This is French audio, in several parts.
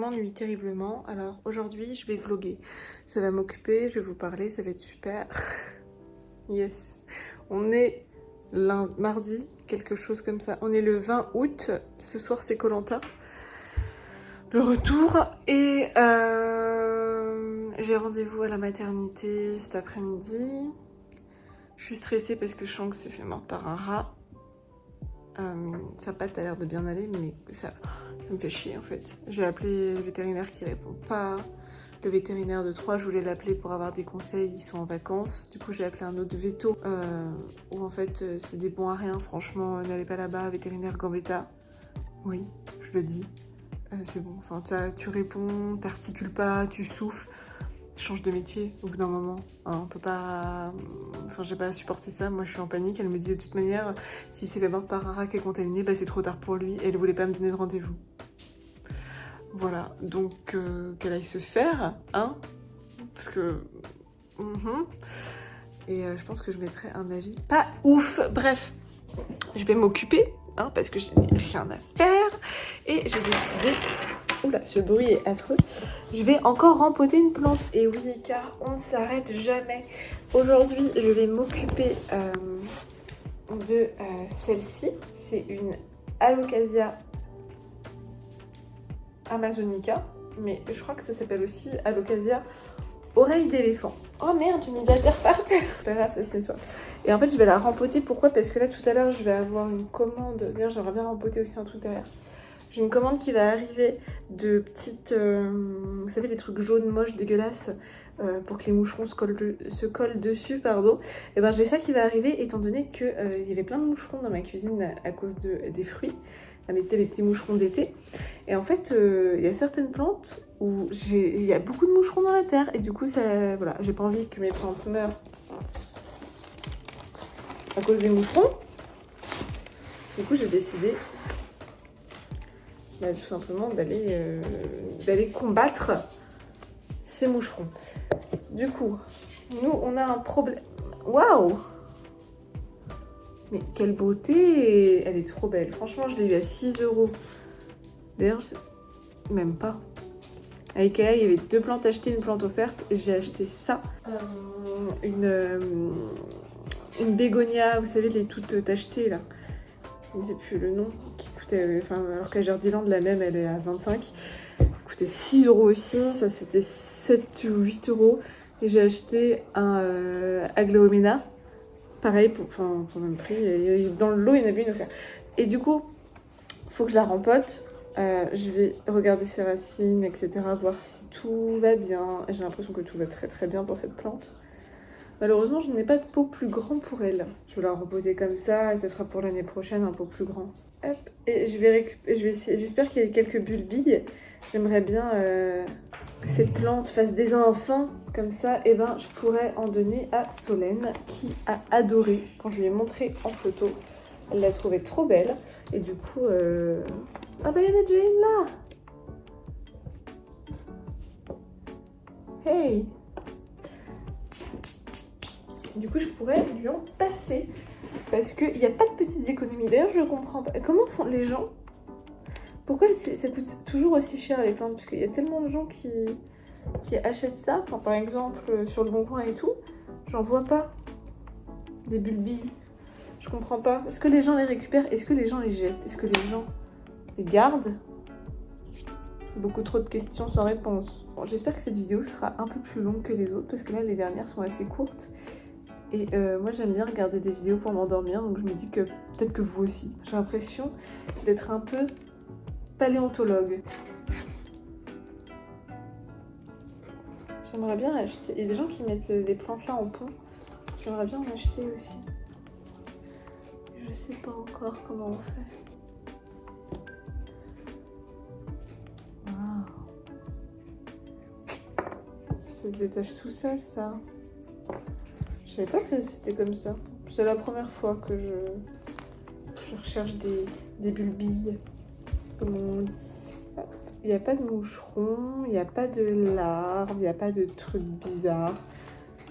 Je m'ennuie terriblement, alors aujourd'hui je vais vlogger. Ça va m'occuper, je vais vous parler, ça va être super. Yes. On est mardi, quelque chose comme ça. On est le 20 août, ce soir c'est koh Lanta. Le retour et j'ai rendez-vous à la maternité cet après-midi. Je suis stressée parce que Shanks s'est fait mordre par un rat. Sa patte a l'air de bien aller, mais ça me fait chier en fait. J'ai appelé le vétérinaire qui répond pas. Le vétérinaire de Troyes, je voulais l'appeler pour avoir des conseils, ils sont en vacances. Du coup, j'ai appelé un autre veto où en fait c'est des bons à rien. Franchement, n'allez pas là-bas, vétérinaire Gambetta. Oui, je le dis. C'est bon, enfin tu réponds, t'articules pas, tu souffles. Change de métier au bout d'un moment. Hein, on peut pas... Enfin, j'ai pas supporté ça. Moi, je suis en panique. Elle me dit de toute manière, si c'est la mort par un rat qui est contaminé, bah, c'est trop tard pour lui. Et elle voulait pas me donner de rendez-vous. Voilà. Donc, qu'elle aille se faire, hein. Parce que... Et je pense que je mettrai un avis pas ouf. Bref, je vais m'occuper, hein, parce que j'ai rien à faire. Et j'ai décidé... Oula, ce bruit est affreux. Je vais encore rempoter une plante. Et oui, car on ne s'arrête jamais. Aujourd'hui, je vais m'occuper de celle-ci. C'est une Alocasia amazonica. Mais je crois que ça s'appelle aussi Alocasia oreille d'éléphant. Oh merde, j'ai mis de la terre par terre. C'est pas grave, ça se nettoie. Et en fait, je vais la rempoter. Pourquoi? Parce que là, tout à l'heure, je vais avoir une commande. D'ailleurs, j'aimerais bien rempoter aussi un truc derrière. J'ai une commande qui va arriver de petites... vous savez, les trucs jaunes, moches, dégueulasses, pour que les moucherons se collent dessus, pardon. Et ben j'ai ça qui va arriver, étant donné qu'il y avait plein de moucherons dans ma cuisine à cause des fruits. On était les petits moucherons d'été. Et en fait, il y a certaines plantes où il y a beaucoup de moucherons dans la terre. Et du coup, ça, voilà, j'ai pas envie que mes plantes meurent à cause des moucherons. Du coup, j'ai décidé... Bah, tout simplement d'aller combattre ces moucherons. Du coup, nous, on a un problème. Waouh! Mais quelle beauté! Elle est trop belle. Franchement, je l'ai eu à 6 €. D'ailleurs, même pas. À Ikea, il y avait 2 plantes achetées, une plante offerte. J'ai acheté ça. Une bégonia, vous savez, les toutes achetées là. Je ne sais plus le nom, qui coûtait, enfin, alors qu'à Jardiland, la même, elle est à 25. Coûtait 6 € aussi, ça c'était 7 ou 8 €. Et j'ai acheté un Aglaomena, pareil, pour le même prix. Et dans le lot, il y en avait une offerte. Et du coup, il faut que je la rempote. Je vais regarder ses racines, etc., voir si tout va bien. J'ai l'impression que tout va très très bien pour cette plante. Malheureusement, je n'ai pas de pot plus grand pour elle. Je vais la reposer comme ça et ce sera pour l'année prochaine un pot plus grand. Hop, et j'espère qu'il y a quelques bulbilles. J'aimerais bien que cette plante fasse des enfants comme ça. Et ben, je pourrais en donner à Solène qui a adoré quand je lui ai montré en photo. Elle l'a trouvée trop belle et du coup, ah bah il y en a déjà une là. Hey. Du coup, je pourrais lui en passer. Parce qu'il n'y a pas de petites économies. D'ailleurs, je comprends pas. Comment font les gens? Pourquoi ça coûte toujours aussi cher les plantes? Parce qu'il y a tellement de gens qui achètent ça. Enfin, par exemple, sur le Bon Coin et tout. J'en vois pas. Des bulbilles. Je comprends pas. Est-ce que les gens les récupèrent? Est-ce que les gens les jettent? Est-ce que les gens les gardent? Beaucoup trop de questions sans réponse. Bon, j'espère que cette vidéo sera un peu plus longue que les autres. Parce que là, les dernières sont assez courtes. Et moi j'aime bien regarder des vidéos pour m'endormir, donc je me dis que peut-être que vous aussi. J'ai l'impression d'être un peu paléontologue. J'aimerais bien acheter... Il y a des gens qui mettent des planchas en pont. J'aimerais bien en acheter aussi. Je sais pas encore comment on fait. Wow. Ça se détache tout seul, ça. Je savais pas que c'était comme ça. C'est la première fois que je recherche des bulbilles, comme on dit. Il n'y a pas de moucherons, il n'y a pas de larves, il n'y a pas de trucs bizarres.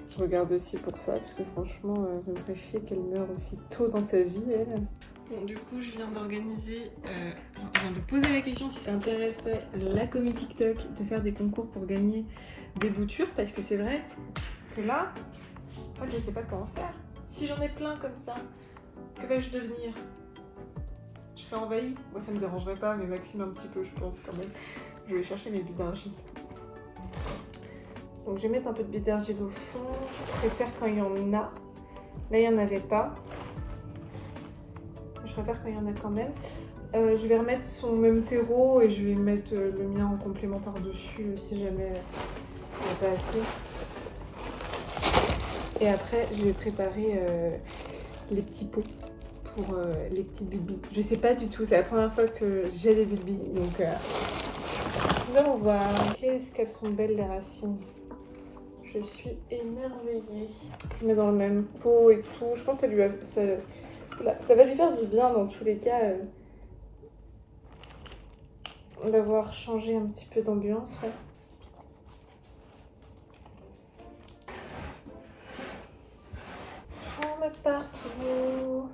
Je regarde aussi pour ça, parce que franchement, ça me ferait chier qu'elle meure aussi tôt dans sa vie, elle. Bon, du coup, je viens d'organiser, je viens de poser la question si ça intéressait la commu TikTok de faire des concours pour gagner des boutures, parce que c'est vrai que là, moi, je sais pas quoi en faire. Si j'en ai plein comme ça, que vais-je devenir? Je serais envahie. Moi, ça me dérangerait pas, mais Maxime un petit peu, je pense quand même. Je vais chercher mes billes d'argile. Donc, je vais mettre un peu de billes d'argile au fond. Je préfère quand il y en a. Là, il n'y en avait pas. Je préfère quand il y en a quand même. Je vais remettre son même terreau et je vais mettre le mien en complément par-dessus si jamais il n'y a pas assez. Et après, je vais préparer les petits pots pour les petites bulbilles. Je sais pas du tout, c'est la première fois que j'ai des bulbilles, donc nous allons voir. Qu'est-ce qu'elles sont belles les racines. Je suis émerveillée. Je mets dans le même pot et tout. Je pense que ça va lui faire du bien dans tous les cas d'avoir changé un petit peu d'ambiance. Ouais. J'en mets partout.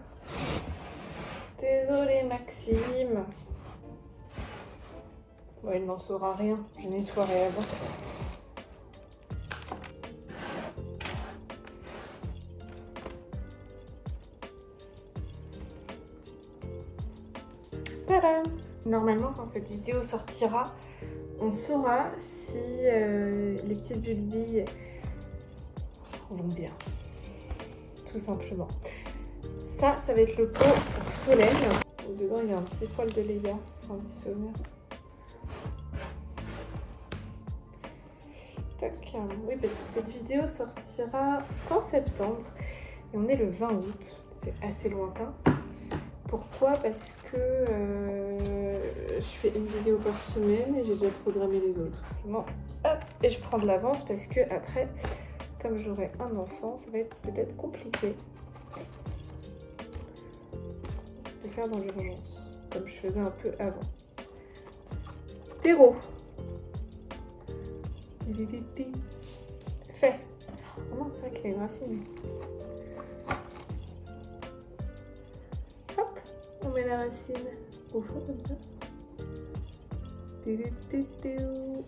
Désolée Maxime. Bon, il n'en saura rien. Je nettoierai avant. Tadam! Normalement, quand cette vidéo sortira, on saura si les petites bulbilles vont bien. Tout simplement. Ça va être le pot pour Solène. Dedans, il y a un petit poil de Léa. C'est un petit souvenir. Tac. Oui, parce que cette vidéo sortira fin septembre. Et on est le 20 août. C'est assez lointain. Pourquoi? Parce que je fais une vidéo par semaine et j'ai déjà programmé les autres. Bon, hop, et je prends de l'avance parce que après, comme j'aurai un enfant, ça va être peut-être compliqué de faire dans l'urgence, comme je faisais un peu avant. Terreau. Fait. Oh non, c'est vrai qu'il y a une racine. On met la racine au fond comme ça.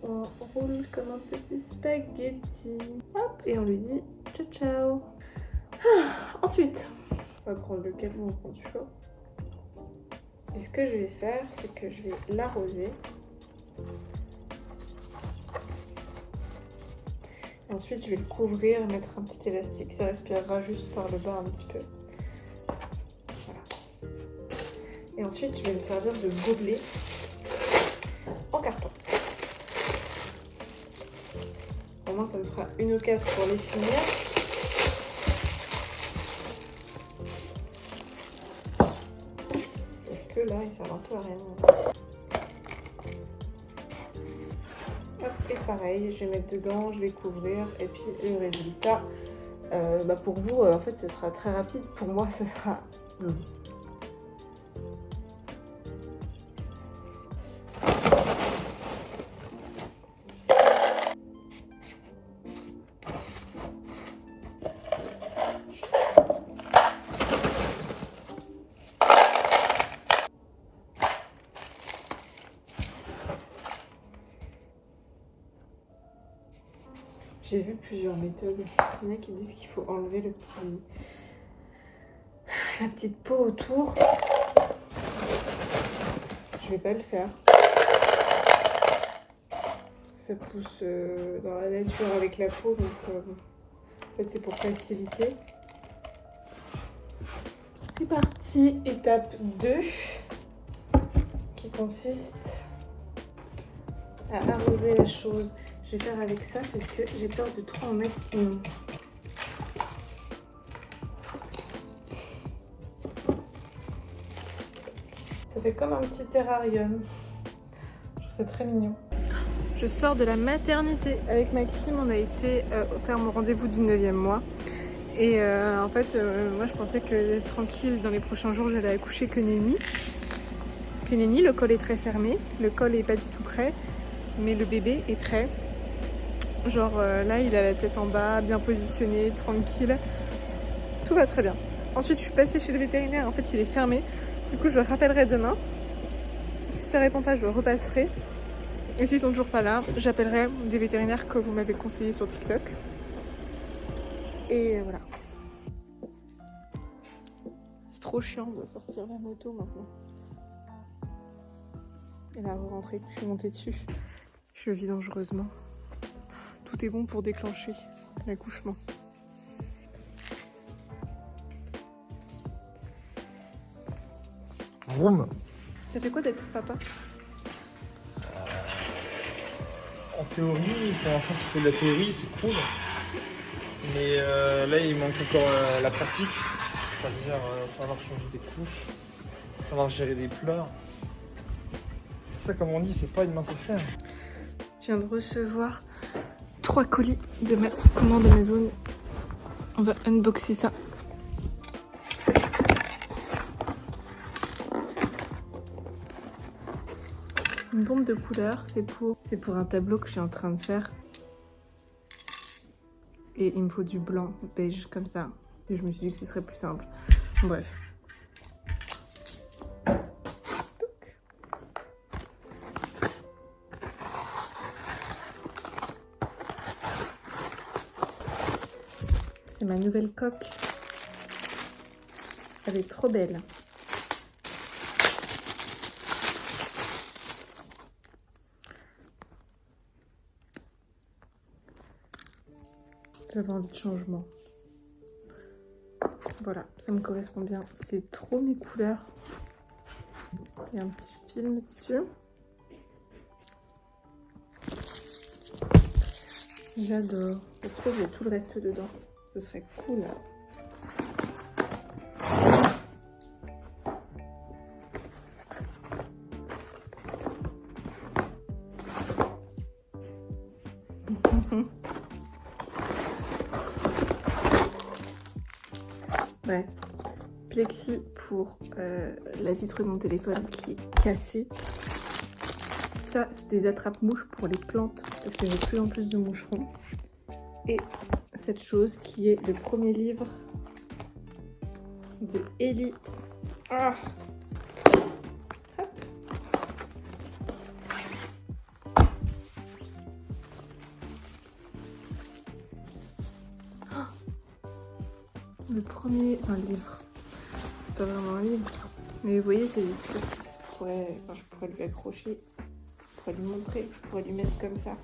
On roule comme un petit spaghetti. Hop, et on lui dit ciao ciao. Ensuite, on va prendre le calme quand tu veux. Et ce que je vais faire, c'est que je vais l'arroser. Et ensuite, je vais le couvrir, mettre un petit élastique. Ça respirera juste par le bas un petit peu. Et ensuite, je vais me servir de gobelet en carton. Au moins, ça me fera une occasion pour les finir. Parce que là, ils servent un peu à rien. Hop, et pareil, je vais mettre dedans, je vais couvrir. Et puis, le résultat, pour vous, en fait, ce sera très rapide. Pour moi, ce sera long. J'ai vu plusieurs méthodes. Il y en a qui disent qu'il faut enlever la petite peau autour. Je vais pas le faire. Parce que ça pousse dans la nature avec la peau. Donc en fait c'est pour faciliter. C'est parti. Étape 2. Qui consiste à arroser la chose. Je vais faire avec ça parce que j'ai peur de trop en mettre sinon. Ça fait comme un petit terrarium. Je trouve ça très mignon. Je sors de la maternité. Avec Maxime, on a été faire mon rendez-vous du 9e mois. Et en fait, moi je pensais que d'être tranquille dans les prochains jours, j'allais accoucher que nenni. Le col est très fermé. Le col est pas du tout prêt. Mais le bébé est prêt. Genre là, il a la tête en bas, bien positionné, tranquille. Tout va très bien. Ensuite, je suis passée chez le vétérinaire. En fait, il est fermé. Du coup, je rappellerai demain. Si ça répond pas, je repasserai. Et s'ils sont toujours pas là, j'appellerai des vétérinaires que vous m'avez conseillés sur TikTok. Et voilà. C'est trop chiant de sortir la moto maintenant. Et la re-rentrer, je suis montée dessus. Je vis dangereusement. Tout est bon pour déclencher l'accouchement. Vroom. Ça fait quoi d'être papa? En théorie, pour l'instant c'est que de la théorie, c'est cool. Mais là il manque encore la pratique. C'est-à-dire savoir changer des couches, savoir gérer des pleurs. Ça comme on dit, c'est pas une mince affaire. Je viens de recevoir 3 colis de ma commande Amazon. On va unboxer ça. Une bombe de couleur, c'est pour un tableau que je suis en train de faire. Et il me faut du blanc, beige, comme ça. Et je me suis dit que ce serait plus simple. Bref. C'est ma nouvelle coque. Elle est trop belle. J'avais envie de changement. Voilà, ça me correspond bien. C'est trop mes couleurs. Il y a un petit film dessus. J'adore. Je trouve qu'il y a tout le reste dedans. Ce serait cool. Bref, plexi pour la vitre de mon téléphone qui est cassée. Ça, c'est des attrape-mouches pour les plantes parce que j'ai de plus en plus de moucherons. Et cette chose qui est le premier livre de Ellie. Ah. Le premier, enfin le livre, c'est pas vraiment un livre, mais vous voyez c'est des trucs qui je pourrais lui accrocher, je pourrais lui montrer, je pourrais lui mettre comme ça,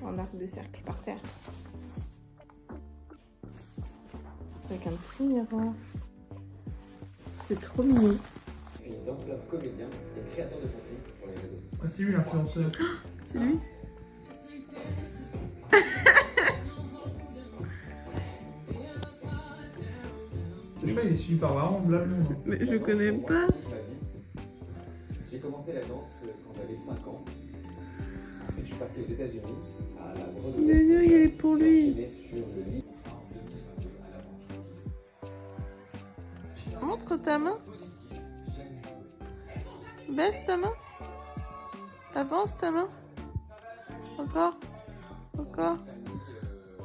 en arc de cercle par terre. Avec un petit miroir. C'est trop mignon. Danseur, comédien et créateur de contenu sur les réseaux sociaux. Ah, c'est lui l'influenceur. C'est lui? Je sais pas, il est suivi par Varan, blablabla. Mais je connais pas. J'ai commencé la danse quand j'avais 5 ans. Ensuite, je suis parti aux États-Unis, à la Broadway. Non, il est pour lui. Sur le lit. Montre ta main. Baisse ta main. Avance ta main. Encore. Encore.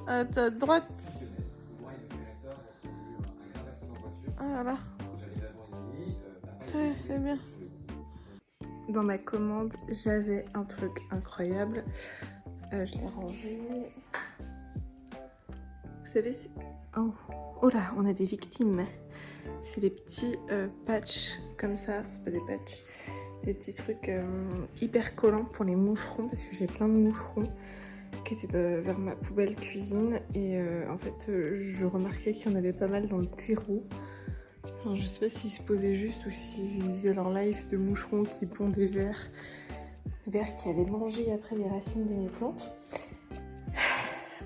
À ta droite. Ah voilà. Ouais, c'est bien. Dans ma commande, j'avais un truc incroyable. Je l'ai rangé. Vous savez, c'est... Oh là, on a des victimes. C'est des petits patchs comme ça. C'est pas des patchs. Des petits trucs hyper collants pour les moucherons. Parce que j'ai plein de moucherons qui étaient vers ma poubelle cuisine. Et en fait, je remarquais qu'il y en avait pas mal dans le terreau. Alors, je sais pas s'ils se posaient juste ou s'ils faisaient leur live de moucherons qui pondent des vers qui avaient mangé après les racines de mes plantes.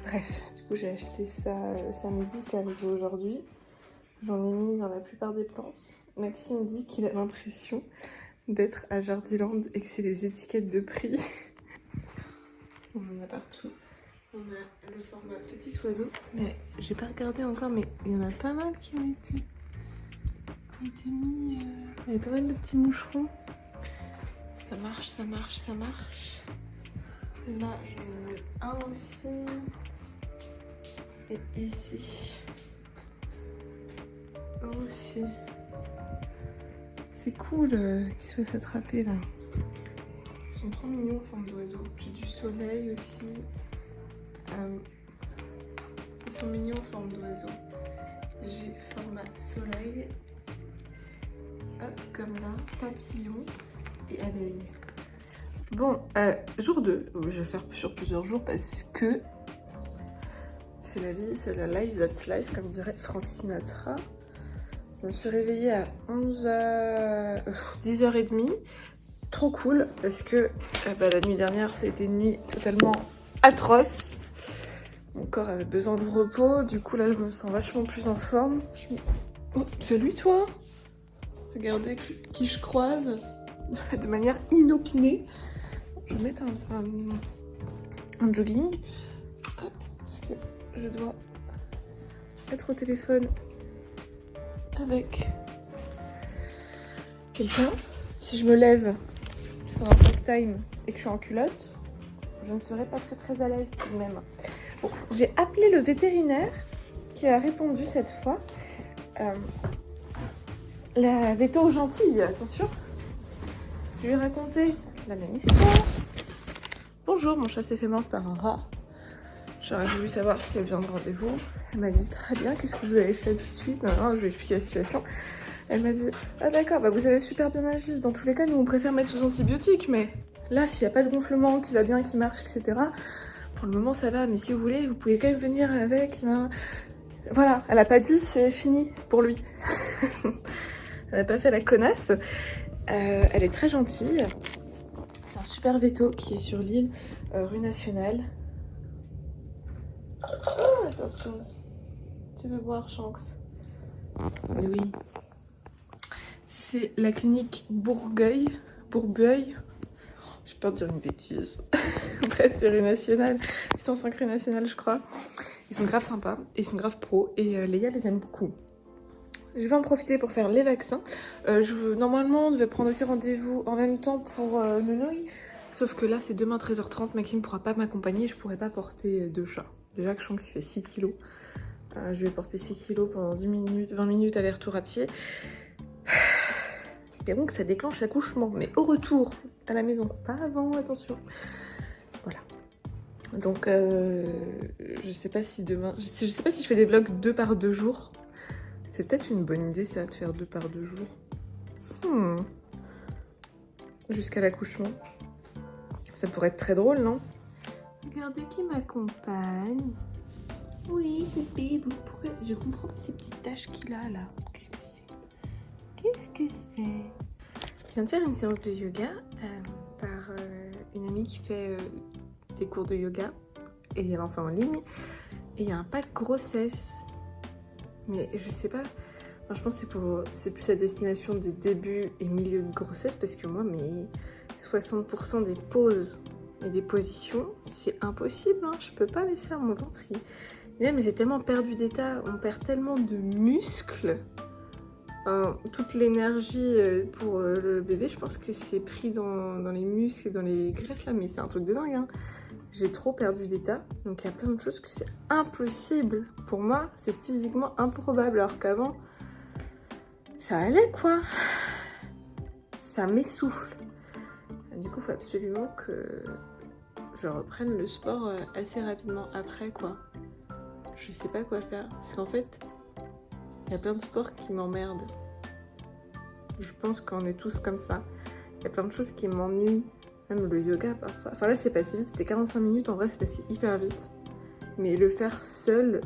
Bref, du coup j'ai acheté ça samedi, c'est arrivé aujourd'hui. J'en ai mis dans la plupart des plantes. Maxime dit qu'il a l'impression d'être à Jardiland et que c'est des étiquettes de prix. On en a partout. On a le format petit oiseau, mais j'ai pas regardé encore, mais il y en a pas mal qui ont été mis. Il y a pas mal de petits moucherons. Ça marche, ça marche, ça marche. Là, j'en ai un aussi. Et ici. Un aussi. C'est cool qu'ils soient s'attraper là. Ils sont trop mignons en forme d'oiseau. J'ai du soleil aussi. Ils sont mignons en forme d'oiseau. J'ai format soleil. Hop, comme là. Papillon et abeille. Bon, jour 2. Je vais faire sur plusieurs jours parce que c'est la vie, c'est la life that's life, comme dirait Frank Sinatra. Je me suis réveillée à 10h30. Trop cool parce que la nuit dernière, ça a été une nuit totalement atroce. Mon corps avait besoin de repos. Du coup, là, je me sens vachement plus en forme. Oh, c'est lui, toi? Regardez qui je croise de manière inopinée. Je vais mettre un jogging. Hop, parce que je dois être au téléphone avec quelqu'un. Si je me lève, parce qu'on est en FaceTime et que je suis en culotte, je ne serai pas très à l'aise tout de même. Bon, j'ai appelé le vétérinaire qui a répondu cette fois. La véto gentille, attention. Je lui ai raconté la même histoire. Bonjour, mon chat s'est fait mordre par un rat. J'aurais voulu savoir si elle vient de rendez-vous. Elle m'a dit très bien, qu'est-ce que vous avez fait tout de suite? Non, je lui ai expliqué la situation. Elle m'a dit, ah d'accord, vous avez super bien agi. Dans tous les cas, nous on préfère mettre sous antibiotiques, mais là, s'il n'y a pas de gonflement, qui va bien, qui marche, etc. Pour le moment, ça va, mais si vous voulez, vous pouvez quand même venir avec. Hein. Voilà, elle a pas dit, c'est fini pour lui. Elle n'a pas fait la connasse. Elle est très gentille. C'est un super veto qui est sur l'île, rue Nationale. Oh, attention. Tu veux boire, Shanks? Oui. C'est la clinique Bourgueil. J'ai peur de dire une bêtise. Bref, c'est rue Nationale. 105 rue Nationale, je crois. Ils sont grave sympas. Et ils sont grave pros. Et Léa les aime beaucoup. Je vais en profiter pour faire les vaccins. Normalement, on devait prendre aussi rendez-vous en même temps pour Nounouille. Sauf que là, c'est demain 13h30. Maxime ne pourra pas m'accompagner. Je ne pourrai pas porter 2 chats. Déjà que Shanks fait 6 kilos. Je vais porter 6 kilos pendant 10 minutes, 20 minutes aller-retour à pied. Espérons que ça déclenche l'accouchement. Mais au retour à la maison. Pas avant, attention. Voilà. Donc, je sais pas si demain... Je sais pas si je fais des vlogs 2 par 2 jours. C'est peut-être une bonne idée, ça, de faire 2 par 2 jours. Jusqu'à l'accouchement. Ça pourrait être très drôle, non? Regardez qui m'accompagne. Oui, c'est Bébou. Pourquoi... Je comprends pas ces petites taches qu'il a, là. Qu'est-ce que c'est? Je viens de faire une séance de yoga par une amie qui fait des cours de yoga. Et elle en fait en ligne. Et il y a un pack grossesse. Mais je sais pas, enfin, je pense que c'est plus à destination des débuts et milieux de grossesse parce que moi, mes 60% des poses et des positions, c'est impossible, hein, je peux pas les faire, mon ventre. Même j'ai tellement perdu d'état, on perd tellement de muscles, toute l'énergie pour le bébé, je pense que c'est pris dans les muscles et dans les graisses là, mais c'est un truc de dingue, hein. J'ai trop perdu d'état, donc il y a plein de choses que c'est impossible. Pour moi, c'est physiquement improbable, alors qu'avant, ça allait quoi. Ça m'essouffle. Du coup, il faut absolument que je reprenne le sport assez rapidement après, quoi. Je sais pas quoi faire, parce qu'en fait, il y a plein de sports qui m'emmerdent. Je pense qu'on est tous comme ça. Il y a plein de choses qui m'ennuient. Même le yoga parfois. Enfin là c'est passé vite, c'était 45 minutes, en vrai c'est passé hyper vite. Mais le faire seul,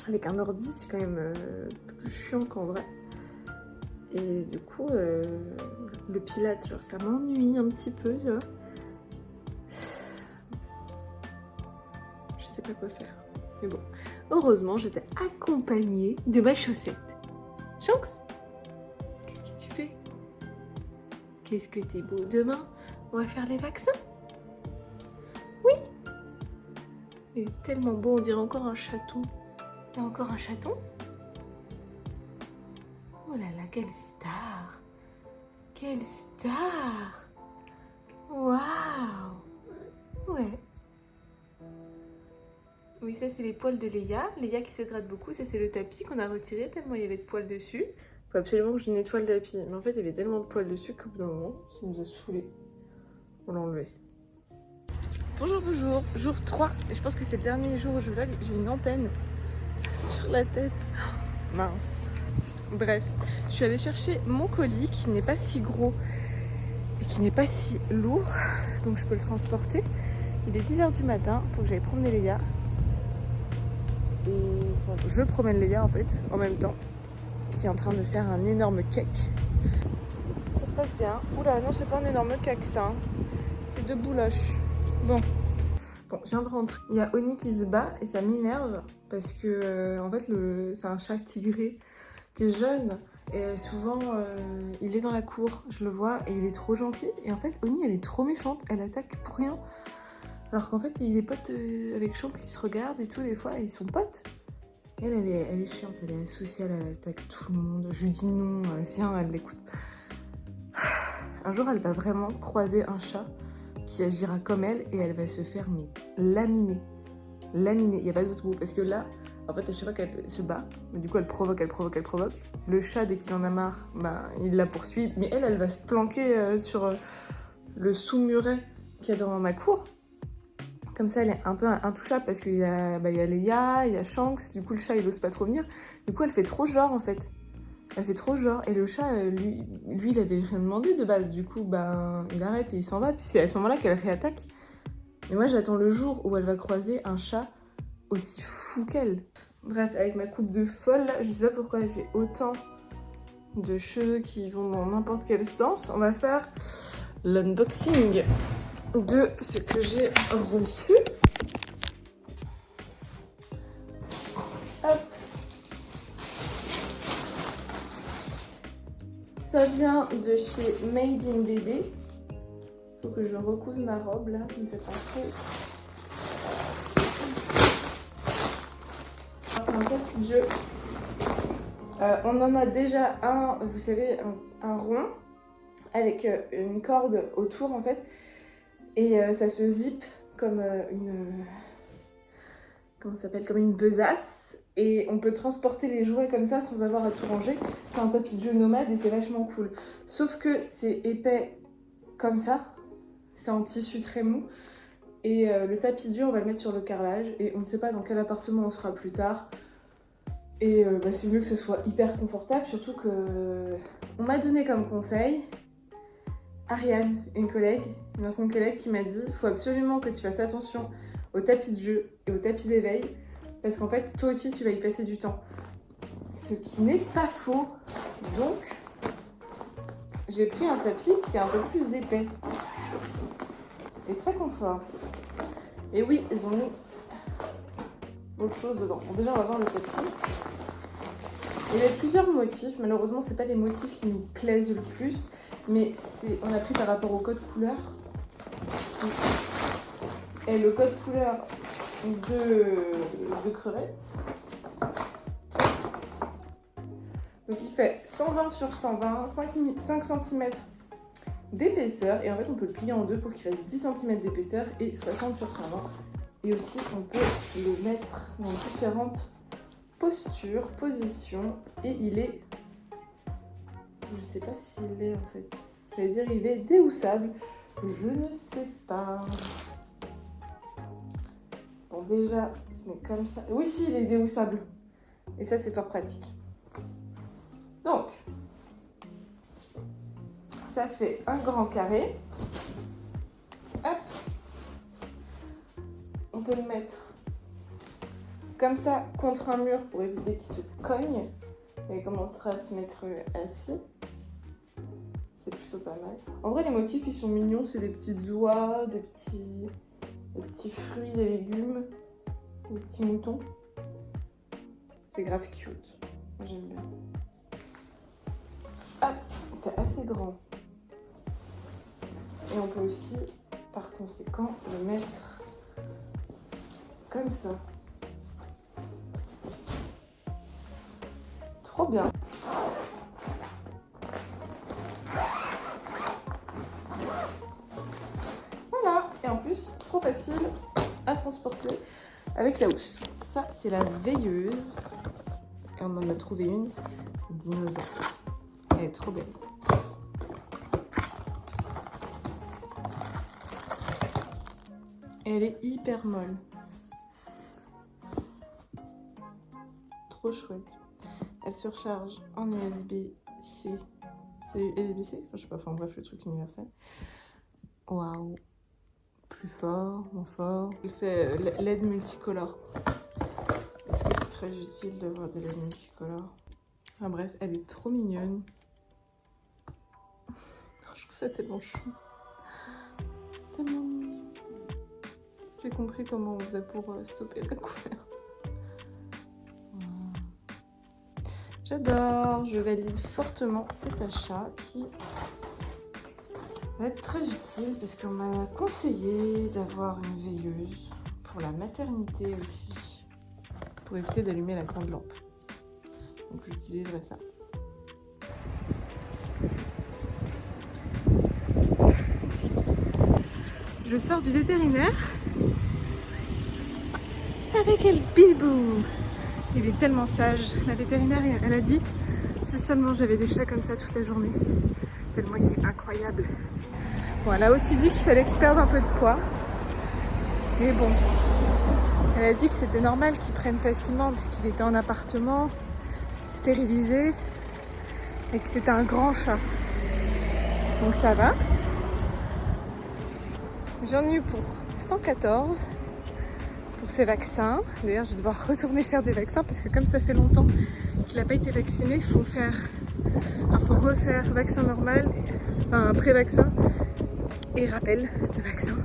avec un ordi, c'est quand même plus chiant qu'en vrai. Et du coup, le pilates, genre ça m'ennuie un petit peu, tu vois. Je sais pas quoi faire. Mais bon, heureusement j'étais accompagnée de ma chaussette. Shanks, qu'est-ce que tu fais? Qu'est-ce que t'es beau. Demain on va faire les vaccins? Oui. Il est tellement beau, on dirait encore un chaton. T'as encore un chaton? Oh là là, quelle star! Quelle star! Waouh! Ouais. Oui, ça c'est les poils de Léa. Léa qui se gratte beaucoup, ça c'est le tapis qu'on a retiré tellement il y avait de poils dessus. Faut absolument que je nettoie le tapis. Mais en fait, il y avait tellement de poils dessus qu'au bout d'un moment, ça nous a saoulés. On l'a enlevé. Bonjour, bonjour. Jour 3. Et je pense que c'est le dernier jour où je vlog. J'ai une antenne sur la tête. Mince. Bref, je suis allée chercher mon colis qui n'est pas si gros et qui n'est pas si lourd. Donc je peux le transporter. Il est 10h du matin. Il faut que j'aille promener Léa. Et enfin, je promène Léa en fait, en même temps, qui est en train de faire un énorme cake. Ça se passe bien. Oula, non, c'est pas un énorme cake ça. Hein. C'est 2 bouloches. Bon, je viens de rentrer. Il y a Oni qui se bat et ça m'énerve parce que en fait c'est un chat tigré qui est jeune et souvent il est dans la cour, je le vois et il est trop gentil. Et en fait Oni elle est trop méchante, elle attaque pour rien. Alors qu'en fait il est potes avec Shanks, ils se regardent et tout des fois et ils sont potes. Elle est chiante, elle est asociale, elle attaque tout le monde. Je lui dis non, elle vient, elle l'écoute. Un jour elle va vraiment croiser un chat qui agira comme elle et elle va se faire laminer. Laminer, il n'y a pas d'autre mot parce que là, en fait à chaque fois qu'elle se bat, du coup elle provoque. Le chat dès qu'il en a marre, il la poursuit, mais elle va se planquer sur le sous-muret qu'il y a dans ma cour. Comme ça elle est un peu intouchable parce qu'il y a Léa, il y a Shanks, du coup le chat il ose pas trop venir, du coup elle fait trop genre en fait. Elle fait trop genre et le chat, lui il avait rien demandé de base, du coup il arrête et il s'en va, puis c'est à ce moment-là qu'elle réattaque. Et moi j'attends le jour où elle va croiser un chat aussi fou qu'elle. Bref, avec ma coupe de folle, là, je sais pas pourquoi j'ai autant de cheveux qui vont dans n'importe quel sens. On va faire l'unboxing de ce que j'ai reçu. Hop. Ça vient de chez Made in Baby. Faut que je recouse ma robe là, ça me fait penser. C'est un petit jeu. On en a déjà un, vous savez, un rond avec une corde autour en fait. Et ça se zip comme comment ça s'appelle, comme une besace. Et on peut transporter les jouets comme ça sans avoir à tout ranger. C'est un tapis de jeu nomade et c'est vachement cool. Sauf que c'est épais comme ça. C'est en tissu très mou. Et le tapis dur, on va le mettre sur le carrelage. Et on ne sait pas dans quel appartement on sera plus tard. Et c'est mieux que ce soit hyper confortable. Surtout que on m'a donné comme conseil Ariane, une ancienne collègue qui m'a dit « Faut absolument que tu fasses attention au tapis de jeu et au tapis d'éveil. Parce qu'en fait, toi aussi, tu vas y passer du temps. » Ce qui n'est pas faux. Donc, j'ai pris un tapis qui est un peu plus épais. Et très confort. Et oui, ils ont mis autre chose dedans. Bon, déjà, on va voir le tapis. Il y a plusieurs motifs. Malheureusement, c'est pas les motifs qui nous plaisent le plus. Mais on a pris par rapport au code couleur. Et le code couleur de crevettes. Donc il fait 120 sur 120, 5 cm d'épaisseur. Et en fait on peut le plier en deux pour qu'il fasse 10 cm d'épaisseur et 60 sur 120. Et aussi on peut le mettre dans différentes postures, positions. Et il est... Je sais pas s'il est en fait. J'allais dire il est déhoussable. Je ne sais pas. Bon déjà, il se met comme ça. Oui si, il est déhoussable. Et ça c'est fort pratique. Donc, ça fait un grand carré. Hop. On peut le mettre comme ça contre un mur pour éviter qu'il se cogne. Et il commencera à se mettre assis. C'est plutôt pas mal. En vrai, les motifs, ils sont mignons. C'est des petites oies, des petits fruits, des légumes, des petits moutons. C'est grave cute. J'aime bien. Hop, c'est assez grand. Et on peut aussi, par conséquent, le mettre comme ça. Trop bien. Voilà. Et en plus, trop facile à transporter avec la housse. Ça, c'est la veilleuse. Et on en a trouvé une dinosaure. Elle est trop belle. Elle est hyper molle. Trop chouette. Elle surcharge en USB-C. C'est USB-C? Enfin, je sais pas, enfin bref, le truc universel. Waouh. Plus fort, moins fort. Elle fait LED multicolore. Est-ce que c'est très utile d'avoir des LED multicolores? Enfin bref, elle est trop mignonne. Je trouve ça tellement chou. C'est tellement mignon. J'ai compris comment on faisait pour stopper la couleur. J'adore, je valide fortement cet achat qui va être très utile parce qu'on m'a conseillé d'avoir une veilleuse pour la maternité aussi, pour éviter d'allumer la grande lampe. Donc j'utiliserai ça. Je sors du vétérinaire avec El Bibou. Il est tellement sage. La vétérinaire, elle a dit si seulement j'avais des chats comme ça toute la journée. Tellement il est incroyable. Bon, elle a aussi dit qu'il fallait que je perde un peu de poids. Mais bon, elle a dit que c'était normal qu'il prenne facilement puisqu'il était en appartement, stérilisé, et que c'était un grand chat. Donc ça va. J'en ai eu pour 114 pour ces vaccins. D'ailleurs, je vais devoir retourner faire des vaccins parce que comme ça fait longtemps qu'il n'a pas été vacciné, il faut refaire vaccin normal, un pré-vaccin et rappel de vaccin.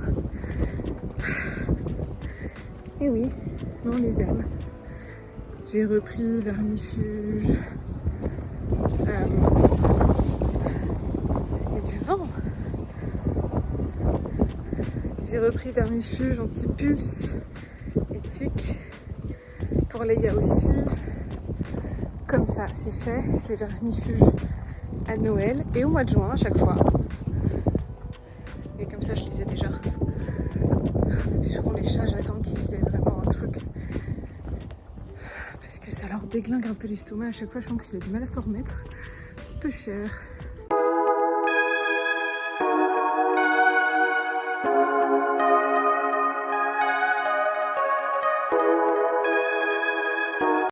Et oui, mais on les aime. J'ai repris vermifuge. Il y a du vent. J'ai repris vermifuge anti-puce et tic. Pour Leia aussi. Comme ça, c'est fait. J'ai vermifuge à Noël et au mois de juin à chaque fois. Et comme ça, je les ai déjà. Sur les chats, j'attends qu'ils aient vraiment un truc. Parce que ça leur déglingue un peu l'estomac. À chaque fois, je sens qu'il a du mal à s'en remettre. Un peu cher.